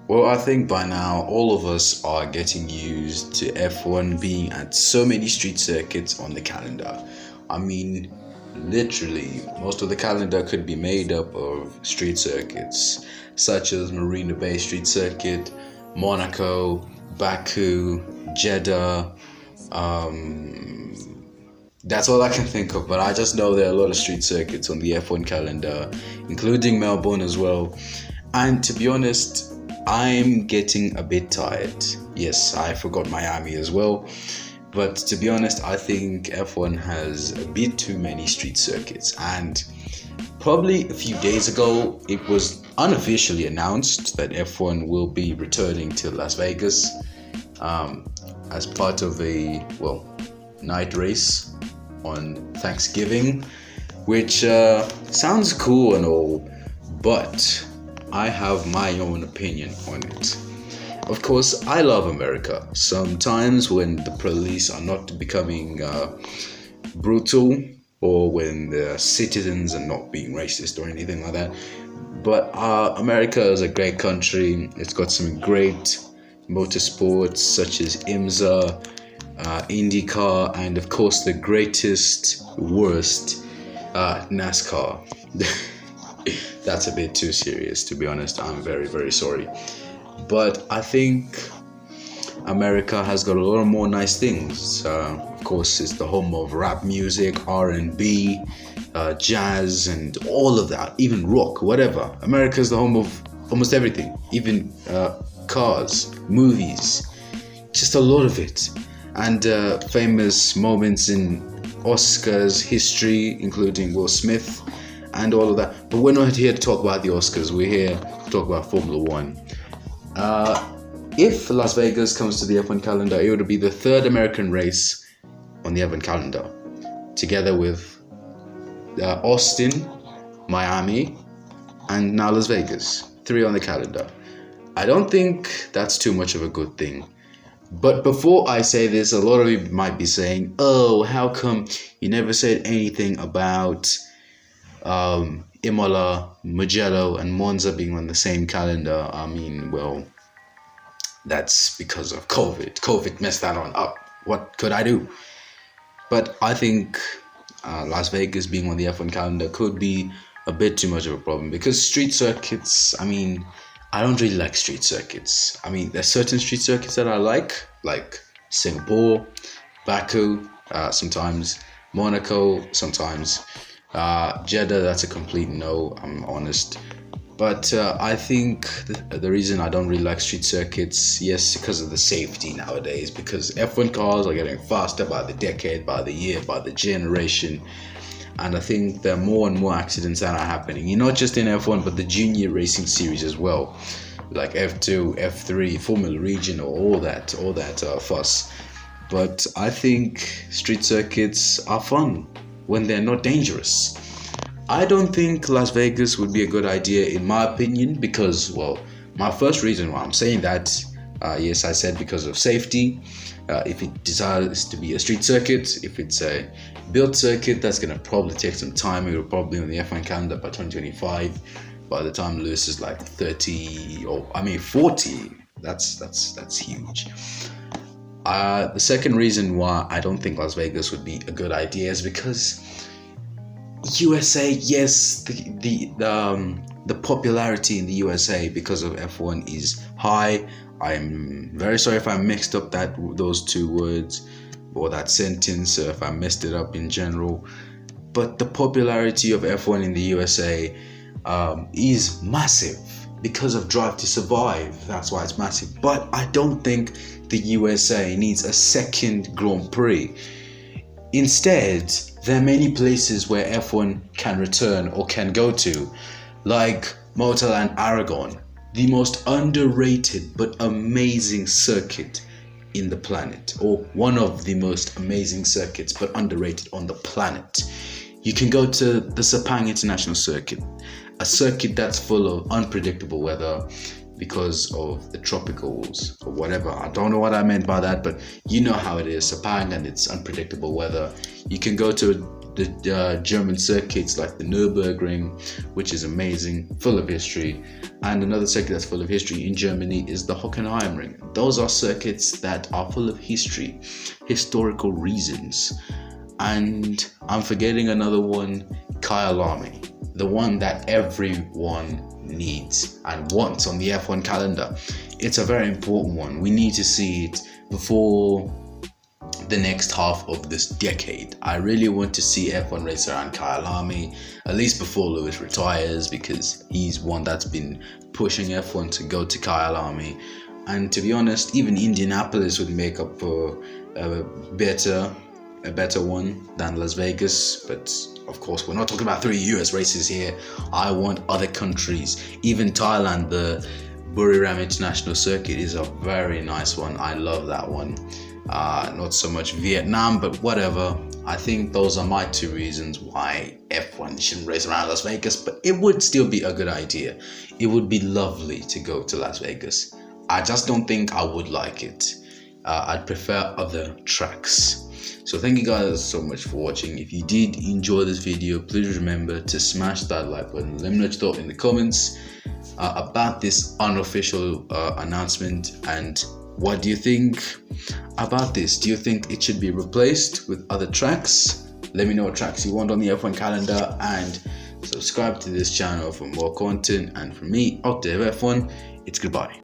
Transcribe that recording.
Well, I think by now all of us are getting used to F1 being at so many street circuits on the calendar. I mean, literally, most of the calendar could be made up of street circuits, such as Marina Bay Street Circuit, Monaco, Baku, Jeddah. That's all I can think of, but I just know there are a lot of street circuits on the F1 calendar, including Melbourne as well. And to be honest, I'm getting a bit tired. Yes, I forgot Miami as well. But to be honest, I think F1 has a bit too many street circuits. And probably a few days ago, it was unofficially announced that F1 will be returning to Las Vegas as part of a, night race on Thanksgiving, which sounds cool and all, but I have my own opinion on it. Of course, I love America. Sometimes when the police are not becoming brutal, or when the citizens are not being racist or anything like that. But America is a great country. It's got some great motorsports such as IMSA, IndyCar, and of course the worst, NASCAR. That's a bit too serious, to be honest. I'm very, very sorry. But I think America has got a lot more nice things. Of course, it's the home of rap music, R&B, jazz, and all of that, even rock, whatever. America is the home of almost everything, even cars, movies, just a lot of it. And famous moments in Oscars history, including Will Smith and all of that. But we're not here to talk about the Oscars. We're here to talk about Formula One. If Las Vegas comes to the F1 calendar, it would be the third American race on the F1 calendar, together with Austin, Miami, and now Las Vegas. 3 on the calendar. I don't think that's too much of a good thing. But before I say this, a lot of you might be saying, oh, how come you never said anything about Imola, Mugello, and Monza being on the same calendar? I mean, well, that's because of COVID. COVID messed that one up. What could I do? But I think Las Vegas being on the F1 calendar could be a bit too much of a problem, because street circuits, I mean, I don't really like street circuits. I mean, there's certain street circuits that I like Singapore, Baku, sometimes Monaco, sometimes Jeddah. That's a complete no, I'm honest. But I think the reason I don't really like street circuits, yes, because of the safety nowadays, because F1 cars are getting faster by the decade, by the year, by the generation. And I think there are more and more accidents that are happening, not just in F1, but the junior racing series as well, like F2, F3, Formula Regional, all that fuss. But I think street circuits are fun when they're not dangerous. I don't think Las Vegas would be a good idea, in my opinion, because, my first reason why I'm saying that, yes, I said because of safety. If it decides to be a street circuit, if it's a built circuit, that's going to probably take some time. It will probably on the F1 calendar by 2025. By the time Lewis is like 30 40, that's huge. The second reason why I don't think Las Vegas would be a good idea is because USA, yes, the popularity in the USA because of F1 is high. I'm very sorry if I mixed up those two words or that sentence, if I messed it up in general. But the popularity of F1 in the USA is massive because of Drive to Survive. That's why it's massive. But I don't think the USA needs a second Grand Prix. Instead, there are many places where F1 can return or can go to, like Motorland Aragon, the most underrated but amazing circuit in the planet, or one of the most amazing circuits but underrated on the planet. You can go to the Sepang International Circuit, a circuit that's full of unpredictable weather because of the tropicals or whatever. I don't know what I meant by that, but you know how it is, Sepang and its unpredictable weather. You can go to the German circuits like the Nürburgring, which is amazing, full of history. And another circuit that's full of history in Germany is the Hockenheimring. Those are circuits that are full of history, historical reasons. And I'm forgetting another one, Kyalami, the one that everyone needs and wants on the F1 calendar. It's a very important one. We need to see it before the next half of this decade. I really want to see F1 race around Kyalami, at least before Lewis retires, because he's one that's been pushing F1 to go to Kyalami. And to be honest, even Indianapolis would make up for a better one than Las Vegas. But of course, we're not talking about 3 US races here. I want other countries. Even Thailand, the Buriram International Circuit is a very nice one. I love that one. Not so much Vietnam, but whatever. I think those are my 2 reasons why F1 shouldn't race around Las Vegas, but it would still be a good idea. It would be lovely to go to Las Vegas. I just don't think I would like it. I'd prefer other tracks. So thank you guys so much for watching. If you did enjoy this video, please remember to smash that like button. Let me know what you thought in the comments about this unofficial announcement, and what do you think about this? Do you think it should be replaced with other tracks? Let me know what tracks you want on the F1 calendar, and subscribe to this channel for more content. And from me, Octave F1, it's goodbye.